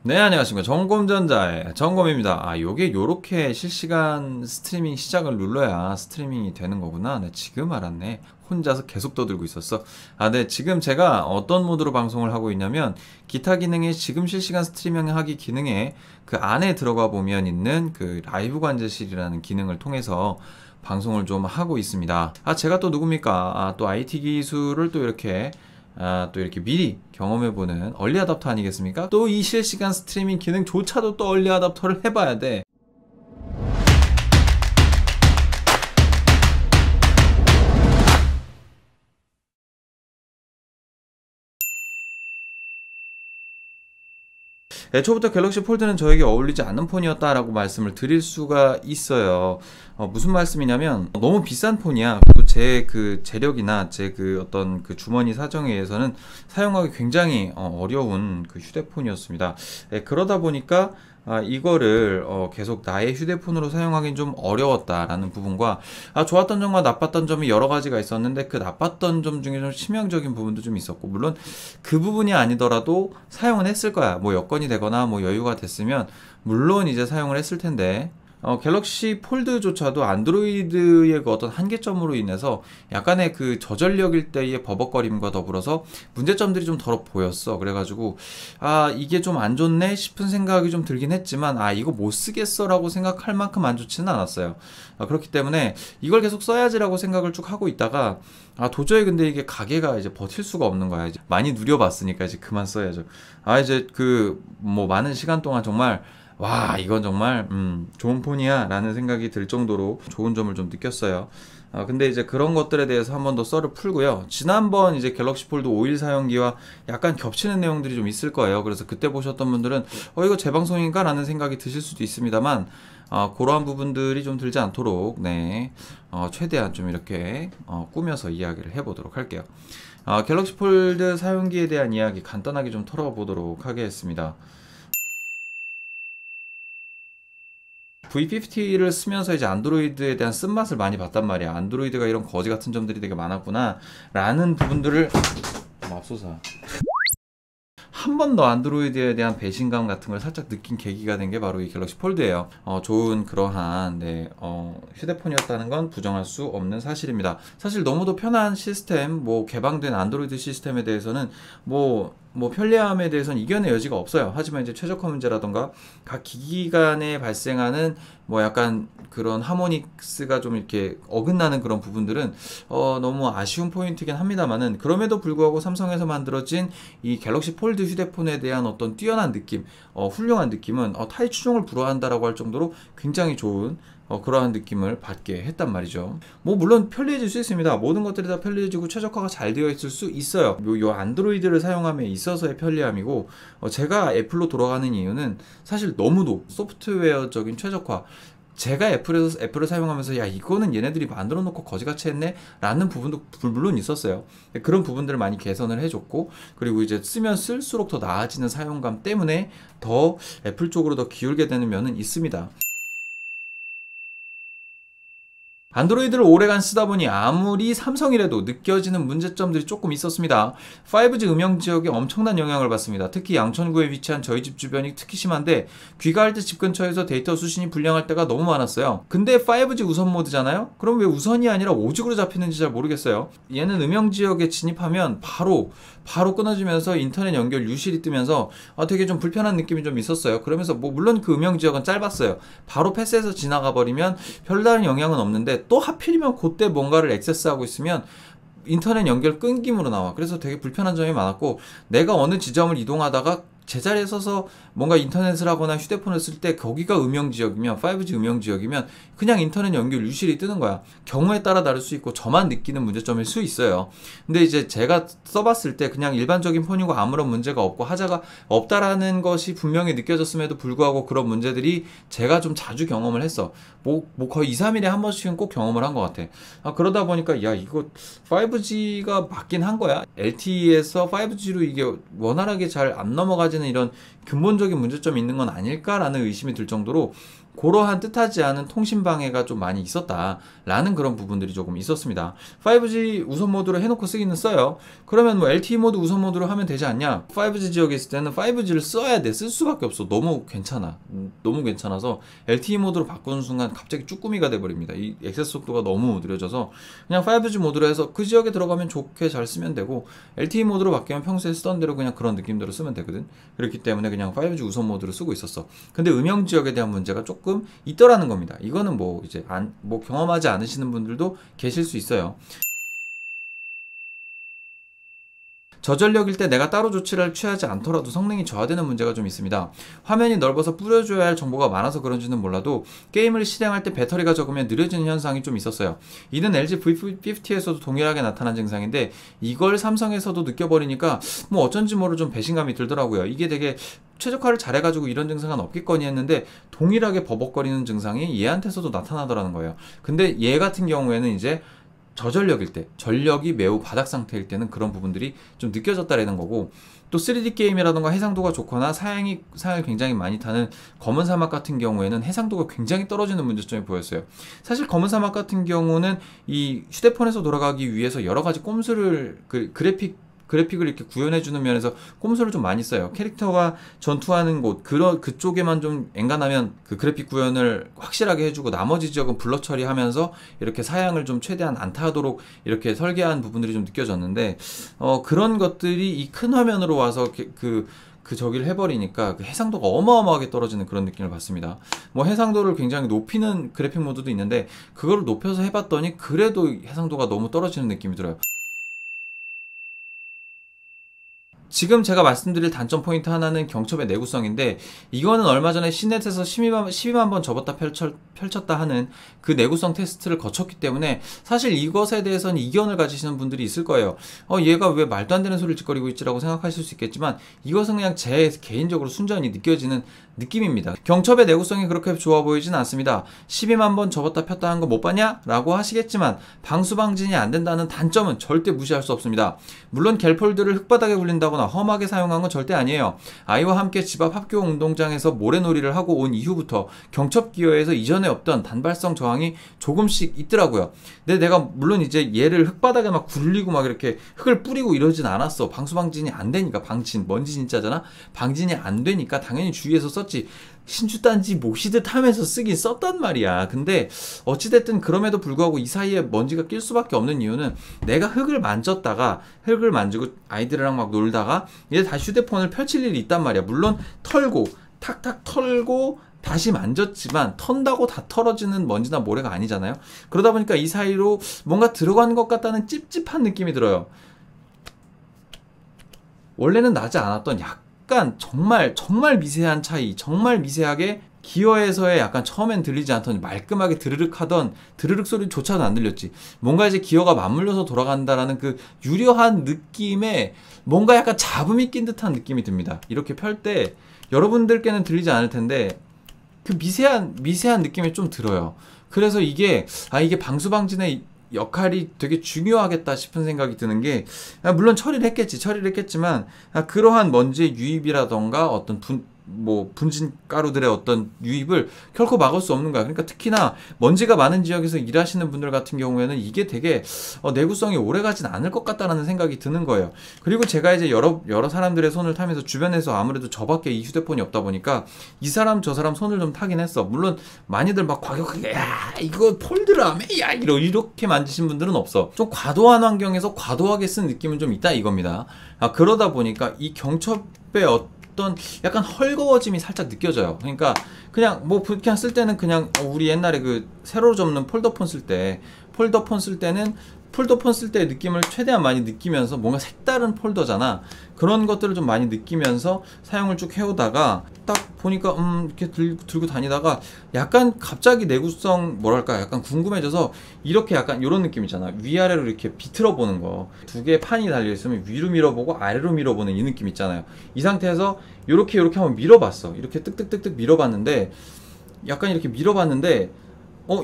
네, 안녕하십니까. 정곰전자의 정곰입니다. 요게 요렇게 실시간 스트리밍 시작을 눌러야 스트리밍이 되는 거구나. 네, 지금 알았네. 혼자서 계속 떠들고 있었어. 네, 지금 제가 어떤 모드로 방송을 하고 있냐면, 기타 기능에 지금 실시간 스트리밍 하기 기능에 그 안에 들어가 보면 있는 그 라이브 관제실이라는 기능을 통해서 방송을 좀 하고 있습니다. 제가 또 누굽니까? 또 IT 기술을 또 이렇게 미리 경험해보는 얼리 어댑터 아니겠습니까? 또 이 실시간 스트리밍 기능조차도 또 얼리 어댑터를 해봐야 돼. 애초부터 갤럭시 폴드는 저에게 어울리지 않는 폰이었다라고 말씀을 드릴 수가 있어요. 무슨 말씀이냐면 너무 비싼 폰이야. 그리고 제 그 재력이나 제 그 어떤 그 주머니 사정에 의해서는 사용하기 굉장히 어려운 그 휴대폰이었습니다. 그러다 보니까 이거를 계속 나의 휴대폰으로 사용하기는 좀 어려웠다라는 부분과 좋았던 점과 나빴던 점이 여러 가지가 있었는데 그 나빴던 점 중에 좀 치명적인 부분도 좀 있었고, 물론 그 부분이 아니더라도 사용은 했을 거야. 뭐 여건이 되거나 뭐 여유가 됐으면 물론 이제 사용을 했을 텐데, 갤럭시 폴드조차도 안드로이드의 그 어떤 한계점으로 인해서 약간의 그 저전력일 때의 버벅거림과 더불어서 문제점들이 좀 덜어 보였어. 그래가지고 이게 좀 안 좋네 싶은 생각이 좀 들긴 했지만 이거 못 쓰겠어 라고 생각할 만큼 안 좋지는 않았어요. 그렇기 때문에 이걸 계속 써야지라고 생각을 쭉 하고 있다가 도저히 근데 이게 가게가 이제 버틸 수가 없는 거야. 이제 많이 누려봤으니까 이제 그만 써야죠. 이제 그 뭐 많은 시간 동안 정말 이건 정말 좋은 폰이야 라는 생각이 들 정도로 좋은 점을 좀 느꼈어요. 근데 이제 그런 것들에 대해서 한 번 더 썰을 풀고요. 지난번 이제 갤럭시 폴드 5일 사용기와 약간 겹치는 내용들이 좀 있을 거예요. 그래서 그때 보셨던 분들은 이거 재방송인가 라는 생각이 드실 수도 있습니다만, 그러한 부분들이 좀 들지 않도록 최대한 좀 이렇게 꾸며서 이야기를 해보도록 할게요. 갤럭시 폴드 사용기에 대한 이야기 간단하게 좀 털어보도록 하겠습니다. V50를 쓰면서 이제 안드로이드에 대한 쓴맛을 많이 봤단 말이야. 안드로이드가 이런 거지 같은 점들이 되게 많았구나 라는 부분들을 맙소사 한 번 더 안드로이드에 대한 배신감 같은 걸 살짝 느낀 계기가 된 게 바로 이 갤럭시 폴드예요. 좋은 그러한 휴대폰이었다는 건 부정할 수 없는 사실입니다. 사실 너무도 편한 시스템, 개방된 안드로이드 시스템에 대해서는 편리함에 대해서는 이견의 여지가 없어요. 하지만 이제 최적화 문제라던가 각 기기 간에 발생하는 약간 그런 하모닉스가 좀 이렇게 어긋나는 그런 부분들은 너무 아쉬운 포인트긴 합니다만은, 그럼에도 불구하고 삼성에서 만들어진 이 갤럭시 폴드 휴대폰에 대한 어떤 뛰어난 느낌, 훌륭한 느낌은 타의 추종을 불허한다라고 할 정도로 굉장히 좋은 그러한 느낌을 받게 했단 말이죠. 물론 편리해질 수 있습니다. 모든 것들이 다 편리해지고 최적화가 잘 되어 있을 수 있어요. 요 안드로이드를 사용함에 있어서의 편리함이고, 제가 애플로 돌아가는 이유는 사실 너무도 소프트웨어적인 최적화, 제가 애플을 사용하면서 이거는 얘네들이 만들어 놓고 거지같이 했네 라는 부분도 물론 있었어요. 그런 부분들을 많이 개선을 해줬고, 그리고 이제 쓰면 쓸수록 더 나아지는 사용감 때문에 더 애플 쪽으로 더 기울게 되는 면은 있습니다. 안드로이드를 오래간 쓰다 보니 아무리 삼성이라도 느껴지는 문제점들이 조금 있었습니다. 5G 음영 지역에 엄청난 영향을 받습니다. 특히 양천구에 위치한 저희 집 주변이 특히 심한데, 귀가할 때 집 근처에서 데이터 수신이 불량할 때가 너무 많았어요. 근데 5G 우선 모드잖아요? 그럼 왜 우선이 아니라 오직으로 잡히는지 잘 모르겠어요. 얘는 음영 지역에 진입하면 바로 끊어지면서 인터넷 연결 유실이 뜨면서 되게 좀 불편한 느낌이 좀 있었어요. 그러면서 물론 그 음영 지역은 짧았어요. 바로 패스해서 지나가 버리면 별다른 영향은 없는데, 또 하필이면 그때 뭔가를 액세스하고 있으면 인터넷 연결 끊김으로 나와. 그래서 되게 불편한 점이 많았고, 내가 어느 지점을 이동하다가 제자리에 서서 뭔가 인터넷을 하거나 휴대폰을 쓸 때 거기가 음영지역이면, 5G 음영지역이면 그냥 인터넷 연결 유실이 뜨는 거야. 경우에 따라 다를 수 있고 저만 느끼는 문제점일 수 있어요. 근데 이제 제가 써봤을 때 그냥 일반적인 폰이고 아무런 문제가 없고 하자가 없다라는 것이 분명히 느껴졌음에도 불구하고 그런 문제들이 제가 좀 자주 경험을 했어. 거의 2, 3일에 한 번씩은 꼭 경험을 한 것 같아. 그러다 보니까 이거 5G가 맞긴 한 거야. LTE에서 5G로 이게 원활하게 잘 안 넘어가지는 이런 근본적인 문제점이 있는 건 아닐까라는 의심이 들 정도로 그러한 뜻하지 않은 통신 방해가 좀 많이 있었다라는 그런 부분들이 조금 있었습니다. 5G 우선 모드로 해놓고 쓰기는 써요. 그러면 뭐 LTE 모드 우선 모드로 하면 되지 않냐? 5G 지역에 있을 때는 5G를 써야 돼. 쓸 수밖에 없어. 너무 괜찮아. 너무 괜찮아서 LTE 모드로 바꾸는 순간 갑자기 쭈꾸미가 돼버립니다. 이 액세스 속도가 너무 느려져서 그냥 5G 모드로 해서 그 지역에 들어가면 좋게 잘 쓰면 되고, LTE 모드로 바뀌면 평소에 쓰던 대로 그냥 그런 느낌대로 쓰면 되거든. 그렇기 때문에 그냥 5G 우선 모드로 쓰고 있었어. 근데 음영 지역에 대한 문제가 조금 있더라는 겁니다. 이거는 뭐 이제 뭐 경험하지 않으시는 분들도 계실 수 있어요. 저전력일 때 내가 따로 조치를 취하지 않더라도 성능이 저하되는 문제가 좀 있습니다. 화면이 넓어서 뿌려줘야 할 정보가 많아서 그런지는 몰라도 게임을 실행할 때 배터리가 적으면 느려지는 현상이 좀 있었어요. 이는 LG V50에서도 동일하게 나타난 증상인데 이걸 삼성에서도 느껴버리니까 뭐 어쩐지 모를 좀 배신감이 들더라고요. 이게 되게 최적화를 잘해가지고 이런 증상은 없겠거니 했는데 동일하게 버벅거리는 증상이 얘한테서도 나타나더라는 거예요. 근데 얘 같은 경우에는 이제 저전력일 때, 전력이 매우 바닥 상태일 때는 그런 부분들이 좀 느껴졌다라는 거고, 또 3D 게임이라던가 해상도가 좋거나 사양을 굉장히 많이 타는 검은 사막 같은 경우에는 해상도가 굉장히 떨어지는 문제점이 보였어요. 사실 검은 사막 같은 경우는 이 휴대폰에서 돌아가기 위해서 여러 가지 꼼수를 그래픽을 이렇게 구현해주는 면에서 꼼수를 좀 많이 써요. 캐릭터가 전투하는 곳, 그쪽에만 좀 엔간하면 그 그래픽 구현을 확실하게 해주고 나머지 지역은 블러 처리하면서 이렇게 사양을 좀 최대한 안 타도록 이렇게 설계한 부분들이 좀 느껴졌는데, 그런 것들이 이 큰 화면으로 와서 저기를 해버리니까 그 해상도가 어마어마하게 떨어지는 그런 느낌을 받습니다. 뭐 해상도를 굉장히 높이는 그래픽 모드도 있는데 그거를 높여서 해봤더니 그래도 해상도가 너무 떨어지는 느낌이 들어요. 지금 제가 말씀드릴 단점 포인트 하나는 경첩의 내구성인데, 이거는 얼마 전에 시넷에서 12만 번 접었다 펼쳤다 하는 그 내구성 테스트를 거쳤기 때문에 사실 이것에 대해서는 이견을 가지시는 분들이 있을 거예요. 얘가 왜 말도 안 되는 소리를 짓거리고 있지라고 생각하실 수 있겠지만, 이것은 그냥 제 개인적으로 순전히 느껴지는 느낌입니다. 경첩의 내구성이 그렇게 좋아 보이진 않습니다. 12만 번 접었다 폈다 한 거 못 봤냐? 라고 하시겠지만 방수 방진이 안 된다는 단점은 절대 무시할 수 없습니다. 물론 갤폴드를 흙바닥에 굴린다거나 험하게 사용한 건 절대 아니에요. 아이와 함께 집 앞 학교 운동장에서 모래놀이를 하고 온 이후부터 경첩 기어에서 이전에 없던 단발성 저항이 조금씩 있더라고요. 근데 내가 물론 이제 얘를 흙바닥에 막 굴리고 막 이렇게 흙을 뿌리고 이러진 않았어. 방수 방진이 안 되니까. 먼지 진짜잖아. 방진이 안 되니까 당연히 주위에서 썼지. 신주단지 모시듯 하면서 쓰긴 썼단 말이야. 근데 어찌됐든 그럼에도 불구하고 이 사이에 먼지가 낄 수밖에 없는 이유는 내가 흙을 만지고 아이들이랑 막 놀다가 이제 다시 휴대폰을 펼칠 일이 있단 말이야. 물론 털고 탁탁 털고 다시 만졌지만 턴다고 다 털어지는 먼지나 모래가 아니잖아요. 그러다 보니까 이 사이로 뭔가 들어간 것 같다는 찝찝한 느낌이 들어요. 원래는 나지 않았던 약간 정말 미세한 차이, 정말 미세하게 기어에서의 약간 처음엔 들리지 않던 말끔하게 드르륵 하던 드르륵 소리조차도 안 들렸지. 뭔가 이제 기어가 맞물려서 돌아간다라는 그 유려한 느낌에 뭔가 약간 잡음이 낀 듯한 느낌이 듭니다. 이렇게 펼 때 여러분들께는 들리지 않을 텐데 그 미세한 느낌이 좀 들어요. 그래서 이게 방수방진의 역할이 되게 중요하겠다 싶은 생각이 드는 게, 물론 처리를 했겠지만 그러한 먼지의 유입이라던가 어떤 분진 가루들의 어떤 유입을 결코 막을 수 없는 거야. 그러니까 특히나 먼지가 많은 지역에서 일하시는 분들 같은 경우에는 이게 되게 내구성이 오래 가진 않을 것 같다라는 생각이 드는 거예요. 그리고 제가 이제 여러 사람들의 손을 타면서 주변에서 아무래도 저밖에 이 휴대폰이 없다 보니까 이 사람 저 사람 손을 좀 타긴 했어. 물론 많이들 막 과격하게 야 이거 폴드라며 야 이렇게 만지신 분들은 없어. 좀 과도한 환경에서 과도하게 쓴 느낌은 좀 있다 이겁니다. 그러다 보니까 이 경첩의 어떤 약간 헐거워짐이 살짝 느껴져요. 그러니까 그냥 쓸 때는 그냥 우리 옛날에 그 세로로 접는 폴더폰 쓸 때는 폴더폰 쓸 때의 느낌을 최대한 많이 느끼면서 뭔가 색다른 폴더잖아. 그런 것들을 좀 많이 느끼면서 사용을 쭉 해오다가 딱 보니까 이렇게 들고 다니다가 약간 갑자기 내구성 약간 궁금해져서 이렇게 약간 이런 느낌 있잖아. 위아래로 이렇게 비틀어 보는 거. 두 개의 판이 달려있으면 위로 밀어보고 아래로 밀어보는 이 느낌 있잖아요. 이 상태에서 이렇게 한번 밀어봤어. 이렇게 뜩뜩뜩뜩 밀어봤는데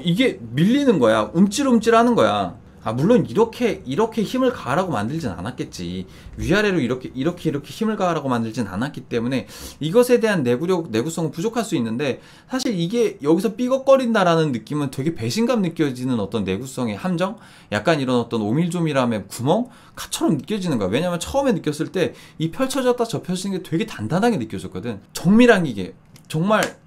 이게 밀리는 거야. 움찔움찔 하는 거야. 물론 이렇게 힘을 가하라고 만들진 않았겠지. 위아래로 이렇게 힘을 가하라고 만들진 않았기 때문에 이것에 대한 내구성은 부족할 수 있는데, 사실 이게 여기서 삐걱거린다라는 느낌은 되게 배신감 느껴지는 어떤 내구성의 함정? 약간 이런 어떤 오밀조밀함의 구멍처럼 느껴지는 거야. 왜냐면 처음에 느꼈을 때 이 펼쳐졌다 접혀지는 게 되게 단단하게 느껴졌거든. 정밀한 기계. 정말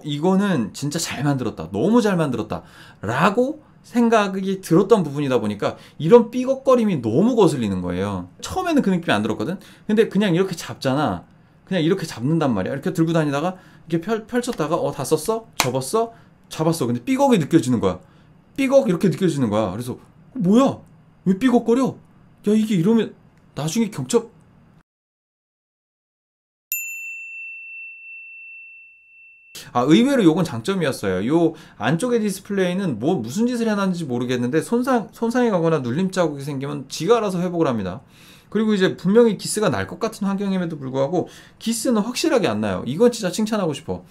이거는 진짜 잘 만들었다. 너무 잘 만들었다. 라고 생각이 들었던 부분이다 보니까 이런 삐걱거림이 너무 거슬리는 거예요. 처음에는 그 느낌이 안 들었거든. 근데 그냥 이렇게 잡잖아. 그냥 이렇게 잡는단 말이야. 이렇게 들고 다니다가 이렇게 펼쳤다가 다 썼어? 접었어? 잡았어. 근데 삐걱이 느껴지는 거야. 삐걱 이렇게 느껴지는 거야. 그래서 뭐야? 왜 삐걱거려? 야, 이게 이러면 나중에 경첩. 의외로 요건 장점이었어요. 요 안쪽의 디스플레이는 무슨 짓을 해놨는지 모르겠는데 손상이 가거나 눌림 자국이 생기면 지가 알아서 회복을 합니다. 그리고 이제 분명히 기스가 날 것 같은 환경임에도 불구하고 기스는 확실하게 안 나요. 이건 진짜 칭찬하고 싶어.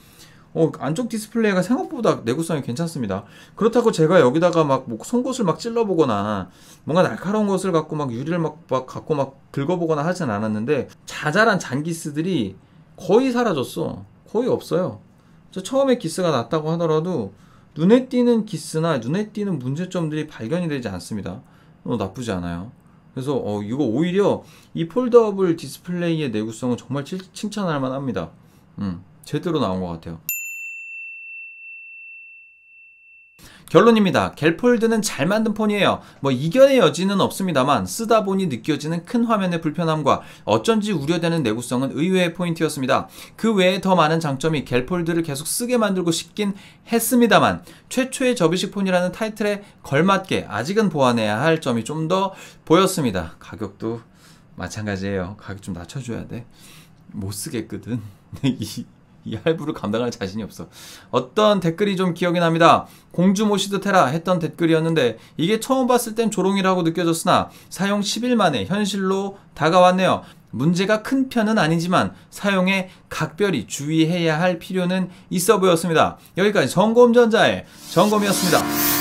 안쪽 디스플레이가 생각보다 내구성이 괜찮습니다. 그렇다고 제가 여기다가 막 송곳을 막 찔러보거나 뭔가 날카로운 것을 갖고 막 유리를 막 갖고 막 긁어보거나 하진 않았는데, 자잘한 잔기스들이 거의 사라졌어. 거의 없어요. 처음에 기스가 났다고 하더라도 눈에 띄는 기스나 눈에 띄는 문제점들이 발견이 되지 않습니다. 나쁘지 않아요. 그래서 이거 오히려 이 폴더블 디스플레이의 내구성은 정말 칭찬할 만합니다. 제대로 나온 것 같아요. 결론입니다. 갤폴드는 잘 만든 폰이에요. 이견의 여지는 없습니다만 쓰다 보니 느껴지는 큰 화면의 불편함과 어쩐지 우려되는 내구성은 의외의 포인트였습니다. 그 외에 더 많은 장점이 갤폴드를 계속 쓰게 만들고 싶긴 했습니다만, 최초의 접이식 폰이라는 타이틀에 걸맞게 아직은 보완해야 할 점이 좀 더 보였습니다. 가격도 마찬가지예요. 가격 좀 낮춰줘야 돼. 못 쓰겠거든. 이 할부를 감당할 자신이 없어. 어떤 댓글이 좀 기억이 납니다. 공주 모시듯 해라 했던 댓글이었는데, 이게 처음 봤을 땐 조롱이라고 느껴졌으나 사용 10일 만에 현실로 다가왔네요. 문제가 큰 편은 아니지만 사용에 각별히 주의해야 할 필요는 있어 보였습니다. 여기까지 정곰전자의 정곰이었습니다.